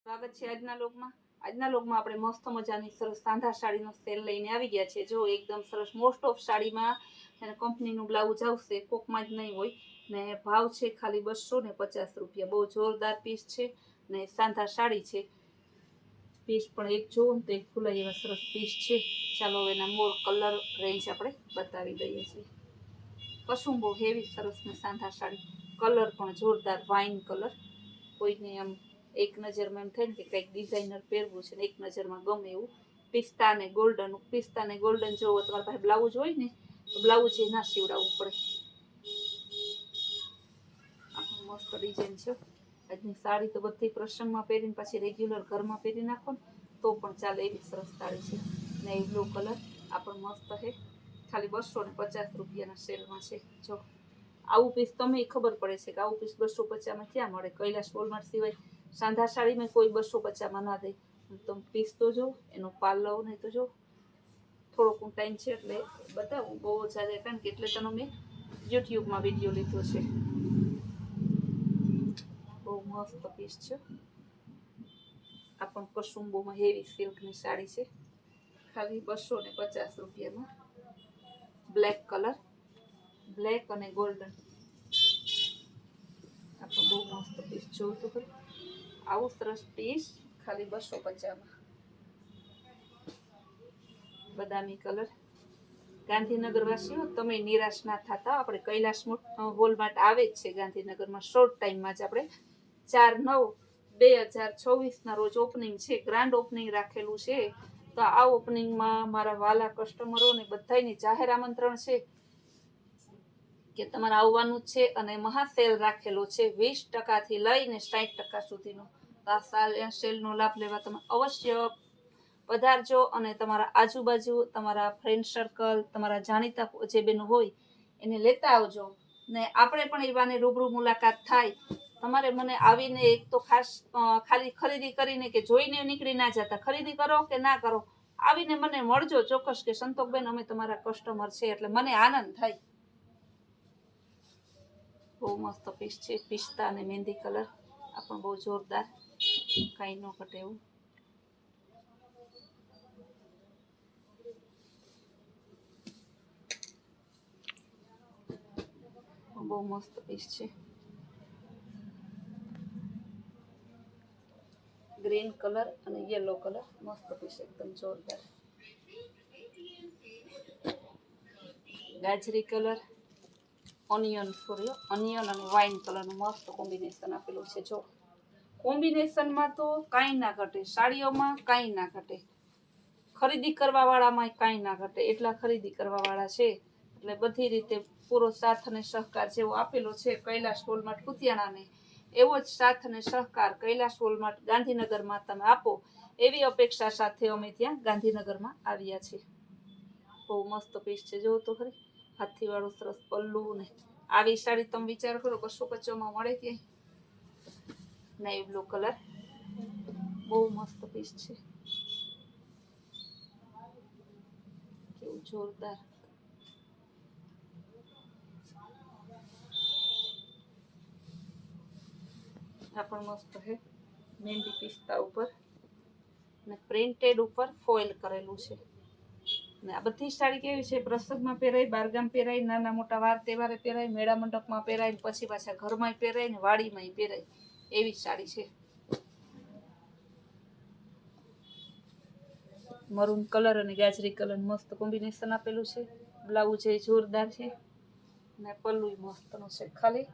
સ્વાગત છે આજના લોકમાં આપણે મસ્ત મજાની સરસ સાંધા સાડીનો સેલ લઈને આવી ગયા છે। જો એકદમ સરસ મોસ્ટ ઓફ સાડીમાં અને કંપનીનું બ્લાઉઝ આવશે, કોકમાં જ નહીં હોય ને ભાવ છે ખાલી 250 રૂપિયા। બહુ જોરદાર પીસ છે ને સાંધા સાડી છે। પીસ પણ એક જોવો તો એક ફૂલાઈ એવા સરસ પીસ છે। ચાલો એના મોર કલર રેન્જ આપણે બતાવી દઈએ છીએ। કશું બહુ હેવી સરસ ને સાંધા સાડી, કલર પણ જોરદાર વાઇન કલર। કોઈને આમ એક નજરમાં એમ થાય ને કે કંઈક ડિઝાઇનર પહેરવું છે ને એક નજરમાં ગમે એવું પિસ્તા ને ગોલ્ડન જોવો તમારી પાસે બ્લાઉઝ હોય ને તો બ્લાઉઝ એ ના સીવડાવવું પડે। આ મસ્ત ડિઝાઇન છે। આજની સાડી તો બધી પ્રસંગમાં પહેરીને પાછી રેગ્યુલર ઘરમાં પહેરી નાખો ને તો પણ ચાલે એવી સરસ સાડી છે। ને એ બ્લુ કલર આ પણ મસ્ત છે, ખાલી 250 રૂપિયાના સેલમાં છે। જો આવું પીસ તમે ખબર પડે છે કે આવું પીસ 250માં ક્યાં મળે। કૈલાશ વોલમાર્ટ સિવાય સાંધા સાડીમાં કોઈ 250માં ના દે। તમે પીસ તો જો, એનો પાલવ ને તો જો, થોડોક ટાઈમ છે એટલે બતાવું, બહુ ઓછા છે કારણ કે એટલે તને મેં યુટ્યુબમાં વિડીયો લીધો છે। બહુ મસ્ત પીસ છે। આ પણ કસુંબોમાં હેવી સિલ્કની સાડી છે, ખાલી 250 રૂપિયામાં। બ્લેક કલર, બ્લેક અને ગોલ્ડન, આ પણ બહુ મસ્ત પીસ જોવું તો ખરું। આવું સરસ પીસ ખાલી 250માં। બદામી કલર, ગાંધીનગર વાસીઓ તમે નિરાશ ના થતા। આપણે કૈલાશ વોલમાર્ટ આવે જ છે ગાંધીનગરમાં। શોર્ટ ટાઈમમાં જ આપણે 4/9/2024ના રોજ ઓપનિંગ છે, ગ્રાન્ડ ઓપનિંગ રાખેલું છે। તો આ ઓપનિંગમાં મારા વાલા કસ્ટમરોને બધાને જાહેર આમંત્રણ છે કે તમારે આવવાનું જ છે। અને મહાસેલ રાખેલો છે 20%થી લઈને 60% સુધીનો। તો આ સેલનો લાભ લેવા તમે અવશ્ય પધારજો અને તમારા આજુબાજુ, તમારા ફ્રેન્ડ સર્કલ, તમારા જાણીતા જે બેન હોય એને લેતા આવજો ને આપણે પણ એવાને રૂબરૂ મુલાકાત થાય। તમારે મને આવીને એક તો ખાસ ખાલી ખરીદી કરીને કે જોઈને નીકળી ના જતા, ખરીદી કરો કે ના કરો આવીને મને મળજો ચોક્કસ કે સંતોકબેન અમે તમારા કસ્ટમર છે, એટલે મને આનંદ થાય। બહુ મસ્ત પીસ છે, પિસ્તા અને મહેંદી કલર, આ પણ બહુ જોરદાર, કાંઈ ન ઘટે એવું। બહુ મસ્ત પીસ છે। ગ્રીન કલર અને યલો કલર, મસ્ત પીસ એકદમ જોરદાર। ગાજરી કલર, ઓનિયન અને વાઇન કલરનું મસ્ત કોમ્બિનેશન આપેલું છે। જો કોમ્બિનેશનમાં તો કાંઈ ના ઘટે, સાડીઓમાં કાંઈ ના ઘટે, ખરીદી કરવા વાળામાં કાંઈ ના ઘટે, એટલા ખરીદી કરવા વાળા છે। એટલે બધી રીતે પૂરો સાથ અને સહકાર જેવો આપેલો છે કૈલાશ વોલમાર્ટ કુતિયાણાને, એવો જ સાથ અને સહકાર કૈલાશ વોલમાર્ટ ગાંધીનગરમાં તમે આપો એવી અપેક્ષા સાથે અમે ત્યાં ગાંધીનગરમાં આવ્યા છીએ। બહુ મસ્ત પીસ છે, જોવો તો ખરી, હાથીવાળું સરસ પલ્લું ને આવી સાડી તમે વિચાર કરો 250માં મળે ક્યાંય। નેવી બ્લુ કલર, બહુ મસ્ત પીસ છે, કેવું જોરદાર। આ પણ મસ્ત છે, મહેંદી પિસ્તા ઉપર ને પ્રિન્ટેડ ઉપર ફોઇલ કરેલું છે। ને આ બધી સાડી કેવી છે, પ્રસંગમાં પહેરાય, બારગામ પહેરાય, નાના મોટા વાર તહેવારે પહેરાય, મેળા મંડપમાં પહેરાય, પછી પાછા ઘરમાં પહેરાય ને વાડીમાં પહેરાય એવી સાડી છે। મરૂન કલર અને ગાજરી કલર મસ્ત કોમ્બિનેશન આપેલું છે। બ્લાઉઝ એ જોરદાર છે ને પલ્લું મસ્તનું છે, ખાલી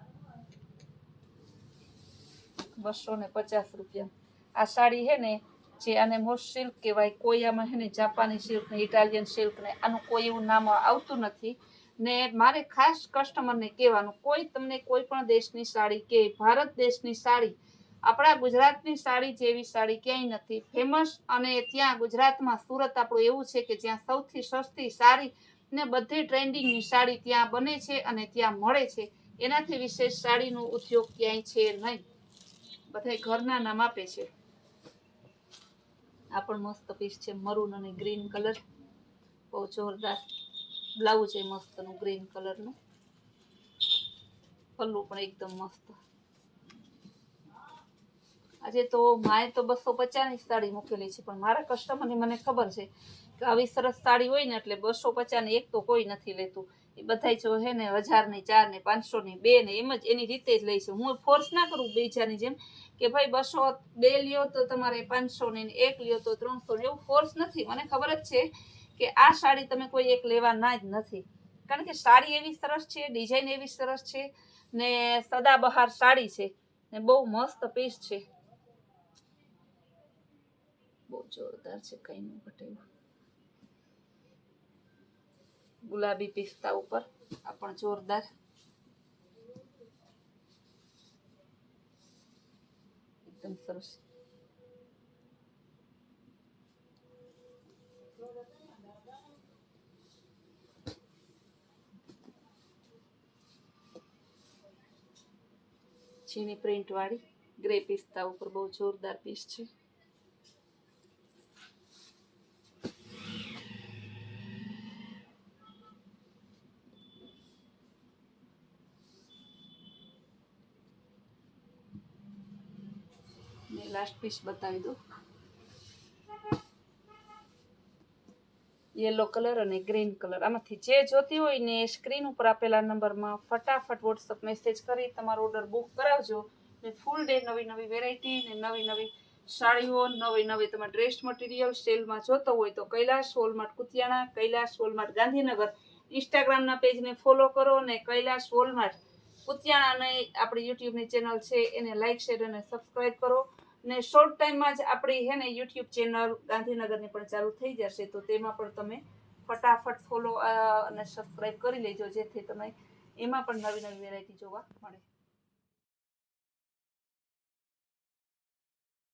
250 રૂપિયા। આ સાડી હે ને જે આને મોસ્ટ સિલ્ક કહેવાય, કોઈ આમાં હે ને જાપાની સિલ્ક ને ઇટાલિયન સિલ્ક ને આનું કોઈ એવું નામ આવતું નથી। ને મારે ખાસ કસ્ટમરને કહેવાનું, કોઈ તમને કોઈ પણ દેશની સાડી કે ભારત દેશની સાડી, આપણા ગુજરાતની સાડી જેવી સાડી ક્યાંય નથી ફેમસ। અને ત્યાં ગુજરાતમાં સુરત આપણું એવું છે કે જ્યાં સૌથી સસ્તી સારી ને બધી ટ્રેન્ડિંગની સાડી ત્યાં બને છે અને ત્યાં મળે છે। એનાથી વિશેષ સાડીનો ઉદ્યોગ ક્યાંય છે નહીં, બધા ઘરના નામ આપે છે। આ પણ મસ્ત પીસ છે, મરૂન અને ગ્રીન કલર, બહુ જોરદાર। બ્લાઉઝ એ મસ્તનું ગ્રીન કલરનું, પલ્લું પણ એકદમ મસ્ત। આજે તો માએ તો 250ની સાડી મૂકેલી છે, પણ મારા કસ્ટમરની મને ખબર છે કે આવી સરસ સાડી હોય ને એટલે 250ની એક તો કોઈ નથી લેતું. એ બધાય જો હે ને 1000ની 4 ને 500ની 2 ને એમ જ એની રીતે જ લે છે. હું ફોર્સ ના કરું બીજાની જેમ કે ભાઈ 202 લ્યો તો તમારે 500 ની, એક લ્યો તો 300 એવું ફોર્સ નથી. મને ખબર જ છે કે આ સાડી તમે કોઈ એક લેવાના જ નથી, કારણ કે સાડી એવી સરસ છે, ડિઝાઇન એવી સરસ છે ને સદાબહાર સાડી છે ને બહુ મસ્ત પીસ છે, બહુ જોરદાર છે, કઈ ન ઘટે. ગુલાબી પિસ્તા ઉપર આ પણ જોરદાર, એકદમ સરસ. ઝીણી પ્રિન્ટ વાળી ગ્રે પિસ્તા ઉપર બહુ જોરદાર પીસ છે. ને લાસ્ટ પીસ બતાવી દો, યેલો કલર અને ગ્રીન કલર. આમાંથી જે જોતી હોય ને સ્ક્રીન ઉપર આપેલા નંબરમાં ફટાફટ વોટ્સઅપ મેસેજ કરી તમારો ઓર્ડર બુક કરાવજો. ને ફૂલ ડે નવી નવી વેરાયટી ને નવી નવી સાડીઓ, નવી નવી તમારે ડ્રેસ મટીરિયલ સેલમાં જોતો હોય તો કૈલાશ વોલમાર્ટ કુતિયાણા, કૈલાશ વોલમાર્ટ ગાંધીનગર ઇન્સ્ટાગ્રામના પેજને ફોલો કરો ને કૈલાશ વોલમાર્ટ કુતિયાણાની આપણી યુટ્યુબની ચેનલ છે એને લાઈક, શેર અને સબસ્ક્રાઈબ કરો. ને શોર્ટ ટાઈમમાં જ આપણી હે ને યુટ્યુબ ચેનલ ગાંધીનગરની પણ ચાલુ થઈ જશે, તો તેમાં પણ તમે ફટાફટ ફોલો અને સબસ્ક્રાઈબ કરી લેજો, જેથી તમે એમાં પણ નવી નવી વેરાયટી જોવા મળે.